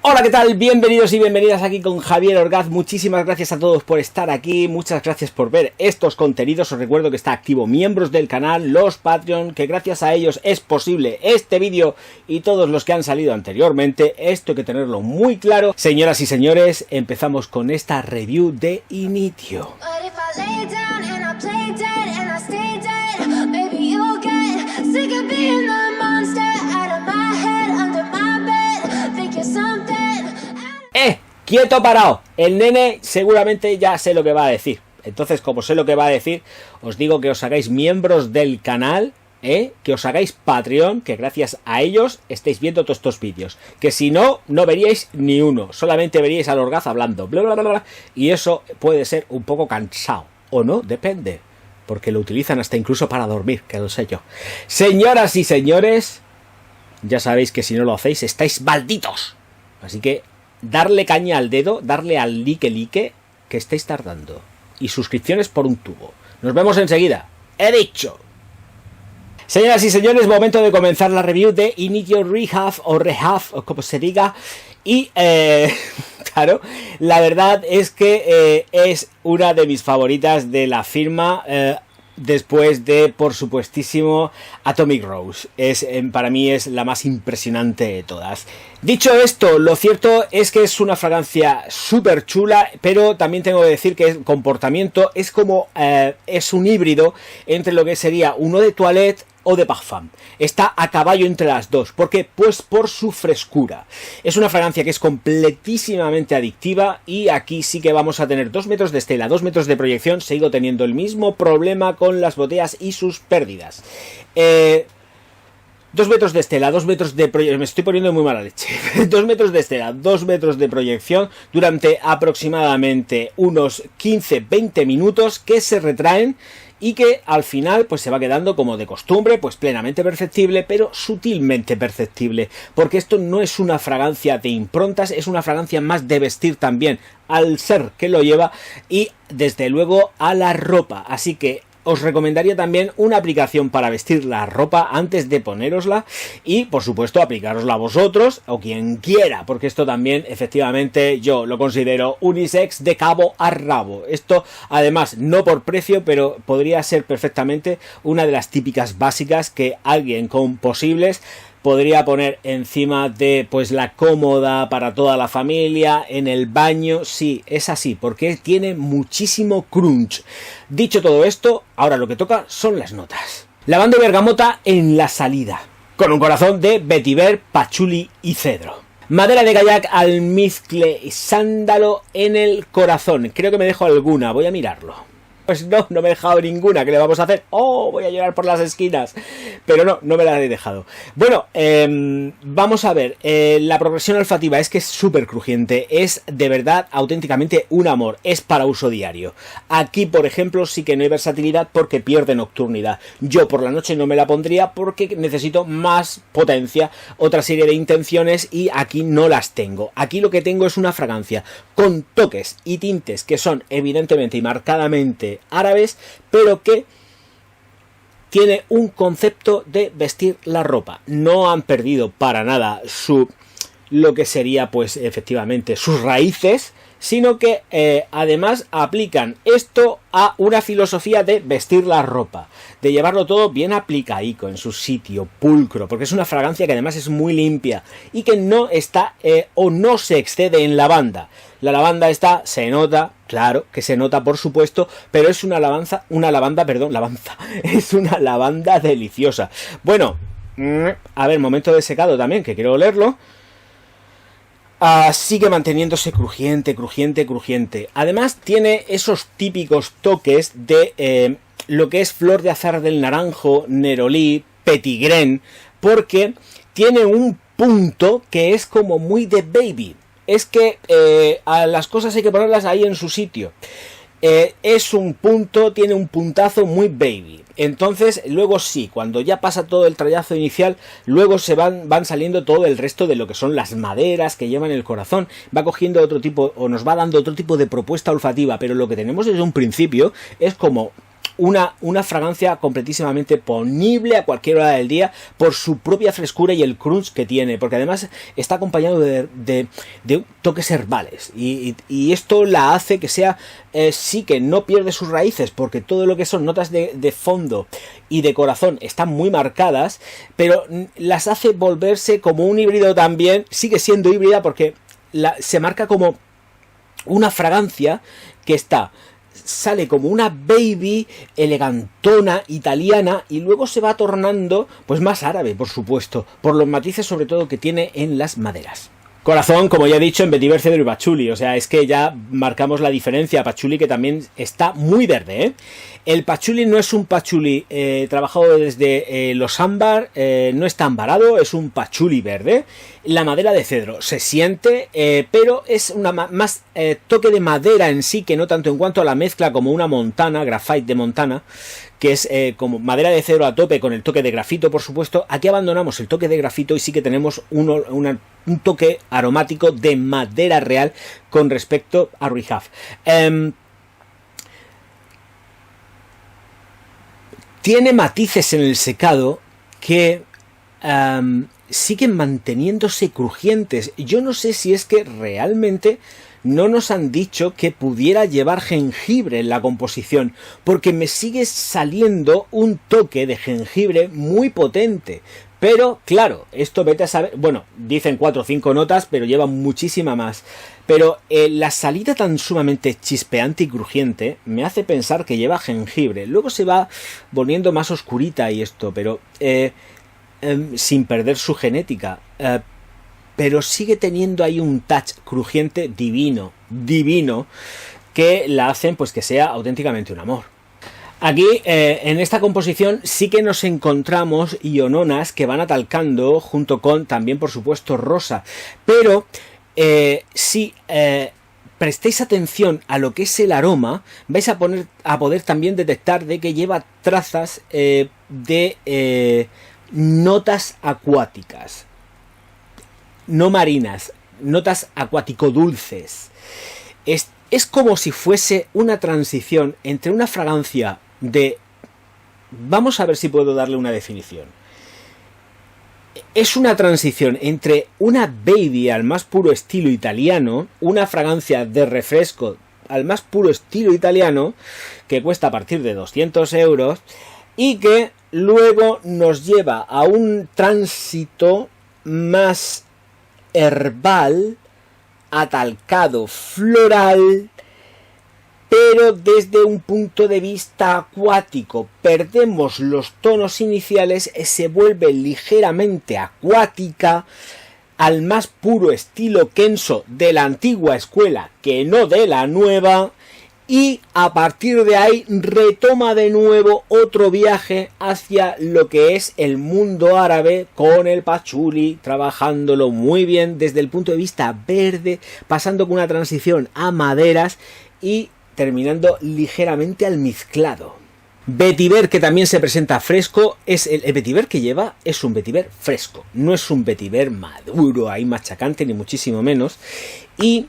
Hola, ¿qué tal? Bienvenidos y bienvenidas aquí con Javier Orgaz. Muchísimas gracias a todos por estar aquí, muchas gracias por ver estos contenidos. Os recuerdo que está activo miembros del canal, los Patreon, que gracias a ellos es posible este vídeo y todos los que han salido anteriormente. Esto hay que tenerlo muy claro. Señoras y señores, empezamos con esta review de Initio. Quieto parado. El nene seguramente ya sé lo que va a decir. Entonces, como sé lo que va a decir, os digo que os hagáis miembros del canal, que os hagáis Patreon, que gracias a ellos estáis viendo todos estos vídeos. Que si no, no veríais ni uno. Solamente veríais al Orgaz hablando. Bla, bla, bla, bla, y eso puede ser un poco cansado. O no, depende. Porque lo utilizan hasta incluso para dormir, que lo sé yo. Señoras y señores, ya sabéis que si no lo hacéis, estáis malditos. Así que darle caña al dedo, darle al like, que estáis tardando. Y suscripciones por un tubo. Nos vemos enseguida. ¡He dicho! Señoras y señores, momento de comenzar la review de Initio Rehab, o como se diga. Y, claro, la verdad es que es una de mis favoritas de la firma, después de, por supuestísimo, Atomic Rose. Para mí es la más impresionante de todas. Dicho esto, lo cierto es que es una fragancia súper chula, pero también tengo que decir que el comportamiento es como es un híbrido entre lo que sería uno de toilette o de parfum. Está a caballo entre las dos. ¿Por qué? Pues por su frescura. Es una fragancia que es completísimamente adictiva y aquí sí que vamos a tener 2 metros de estela, 2 metros de proyección. Sigo teniendo el mismo problema con las botellas y sus pérdidas. 2 metros de estela, 2 metros de proyección, me estoy poniendo muy mala leche. 2 metros de estela, 2 metros de proyección durante aproximadamente unos 15-20 minutos que se retraen y que al final pues se va quedando como de costumbre, pues plenamente perceptible, pero sutilmente perceptible, porque esto no es una fragancia de improntas, es una fragancia más de vestir también al ser que lo lleva y desde luego a la ropa, así que os recomendaría también una aplicación para vestir la ropa antes de ponérosla y, por supuesto, aplicárosla a vosotros o quien quiera, porque esto también, efectivamente, yo lo considero unisex de cabo a rabo. Esto, además, no por precio, pero podría ser perfectamente una de las típicas básicas que alguien con posibles podría poner encima de pues la cómoda para toda la familia, en el baño. Sí, es así, porque tiene muchísimo crunch. Dicho todo esto, ahora lo que toca son las notas. Lavanda y bergamota en la salida, con un corazón de vetiver, pachuli y cedro. Madera de kayak, almizcle y sándalo en el corazón. Creo que me dejo alguna, voy a mirarlo. Pues no me he dejado ninguna. ¿Qué le vamos a hacer? ¡Oh! Voy a llorar por las esquinas. Pero no me la he dejado. Bueno, vamos a ver. La progresión olfativa es que es súper crujiente. Es de verdad, auténticamente un amor. Es para uso diario. Aquí, por ejemplo, sí que no hay versatilidad porque pierde nocturnidad. Yo por la noche no me la pondría porque necesito más potencia, otra serie de intenciones y aquí no las tengo. Aquí lo que tengo es una fragancia con toques y tintes que son evidentemente y marcadamente árabes, pero que tiene un concepto de vestir la ropa. No han perdido para nada lo que sería pues efectivamente sus raíces, sino que además aplican esto a una filosofía de vestir la ropa, de llevarlo todo bien aplicadico en su sitio, pulcro, porque es una fragancia que además es muy limpia y que no está o no se excede en lavanda. La lavanda se nota, claro que se nota por supuesto, pero es una lavanda es una lavanda deliciosa. Bueno, a ver, momento de secado también, que quiero olerlo. Sigue manteniéndose crujiente. Además tiene esos típicos toques de lo que es flor de azahar del naranjo, nerolí, petitgrain, porque tiene un punto que es como muy de baby. Es que a las cosas hay que ponerlas ahí en su sitio. Es un punto, tiene un puntazo muy baby. Entonces, luego sí, cuando ya pasa todo el trayazo inicial, luego se van saliendo todo el resto de lo que son las maderas que llevan el corazón. Va cogiendo otro tipo, o nos va dando otro tipo de propuesta olfativa, pero lo que tenemos desde un principio es como una fragancia completísimamente ponible a cualquier hora del día por su propia frescura y el crunch que tiene, porque además está acompañado de toques herbales y esto la hace que sea, sí que no pierde sus raíces, porque todo lo que son notas de fondo y de corazón están muy marcadas, pero las hace volverse como un híbrido también. Sigue siendo híbrida porque se marca como una fragancia que sale como una baby elegantona italiana y luego se va tornando pues más árabe, por supuesto, por los matices sobre todo que tiene en las maderas. Corazón, como ya he dicho, en vetiver, cedro y patchouli, o sea, es que ya marcamos la diferencia. Patchouli que también está muy verde, ¿eh? El patchouli no es un patchouli trabajado desde los ámbar, no está ambarado, es un patchouli verde. La madera de cedro se siente, pero es una más toque de madera en sí, que no tanto en cuanto a la mezcla como una montana, graphite de montana, que es como madera de cedro a tope con el toque de grafito, por supuesto. Aquí abandonamos el toque de grafito y sí que tenemos un toque aromático de madera real con respecto a Rehab. Tiene matices en el secado que siguen manteniéndose crujientes. Yo no sé si es que realmente no nos han dicho que pudiera llevar jengibre en la composición, porque me sigue saliendo un toque de jengibre muy potente. Pero, claro, esto vete a saber. Bueno, dicen 4 o 5 notas, pero lleva muchísima más. Pero la salida tan sumamente chispeante y crujiente me hace pensar que lleva jengibre. Luego se va volviendo más oscurita y esto, pero sin perder su genética. Pero sigue teniendo ahí un touch crujiente divino, que la hacen pues que sea auténticamente un amor. Aquí, en esta composición, sí que nos encontramos iononas que van atalcando, junto con, también, por supuesto, rosa. Pero, si prestéis atención a lo que es el aroma, vais a poder también detectar de que lleva trazas de notas acuáticas. No marinas, notas acuático-dulces. Es como si fuese una transición entre una fragancia de... Vamos a ver si puedo darle una definición. Es una transición entre una baby al más puro estilo italiano, una fragancia de refresco al más puro estilo italiano, que cuesta a partir de 200 euros, y que luego nos lleva a un tránsito más herbal, atalcado, floral, pero desde un punto de vista acuático. Perdemos los tonos iniciales, se vuelve ligeramente acuática, al más puro estilo Kenso de la antigua escuela, que no de la nueva, y a partir de ahí retoma de nuevo otro viaje hacia lo que es el mundo árabe, con el patchouli, trabajándolo muy bien desde el punto de vista verde, pasando con una transición a maderas y terminando ligeramente almizclado. Vetiver, que también se presenta fresco, es el vetiver que lleva, es un vetiver fresco, no es un vetiver maduro, ahí machacante, ni muchísimo menos. Y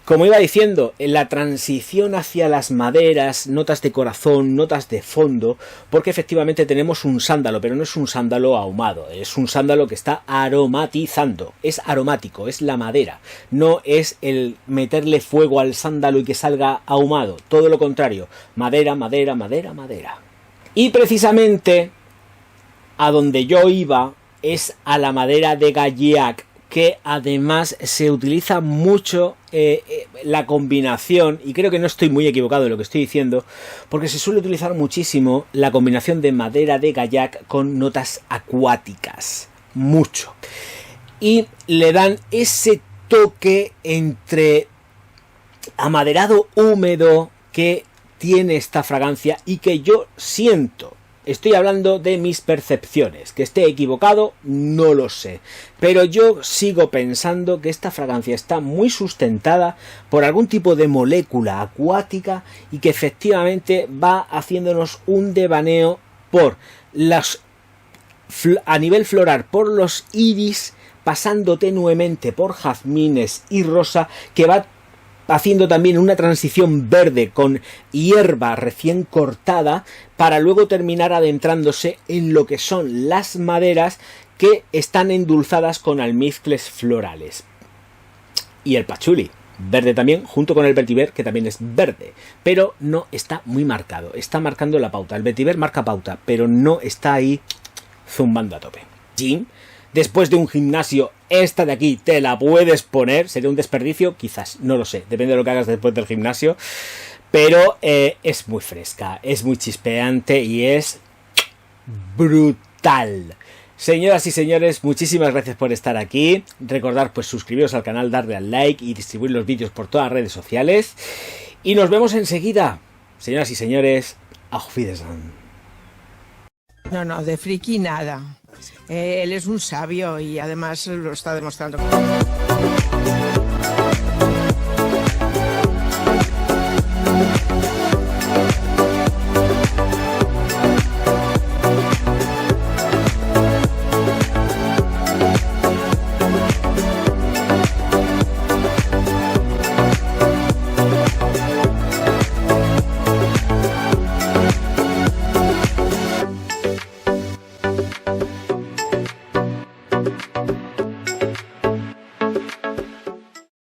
como iba diciendo, en la transición hacia las maderas, notas de corazón, notas de fondo, porque efectivamente tenemos un sándalo, pero no es un sándalo ahumado, es un sándalo que está aromatizando, es aromático, es la madera, no es el meterle fuego al sándalo y que salga ahumado, todo lo contrario, madera, madera, madera, madera. Y precisamente a donde yo iba es a la madera de Gaillac, que además se utiliza mucho la combinación, y creo que no estoy muy equivocado en lo que estoy diciendo, porque se suele utilizar muchísimo la combinación de madera de Gaillac con notas acuáticas, mucho, y le dan ese toque entre amaderado húmedo que tiene esta fragancia y que yo siento. Estoy hablando de mis percepciones, que esté equivocado, no lo sé, pero yo sigo pensando que esta fragancia está muy sustentada por algún tipo de molécula acuática y que efectivamente va haciéndonos un devaneo por a nivel floral, por los iris, pasando tenuemente por jazmines y rosa, que va haciendo también una transición verde con hierba recién cortada para luego terminar adentrándose en lo que son las maderas que están endulzadas con almizcles florales. Y el pachuli, verde también, junto con el vetiver, que también es verde, pero no está muy marcado, está marcando la pauta. El vetiver marca pauta, pero no está ahí zumbando a tope. Gym, después de un gimnasio, esta de aquí te la puedes poner, sería un desperdicio, quizás, no lo sé, depende de lo que hagas después del gimnasio, pero es muy fresca, es muy chispeante y es brutal. Señoras y señores, muchísimas gracias por estar aquí. Recordad pues suscribiros al canal, darle al like y distribuir los vídeos por todas las redes sociales. Y nos vemos enseguida. Señoras y señores, auf Wiedersehen. No, de friki nada. Él es un sabio y además lo está demostrando.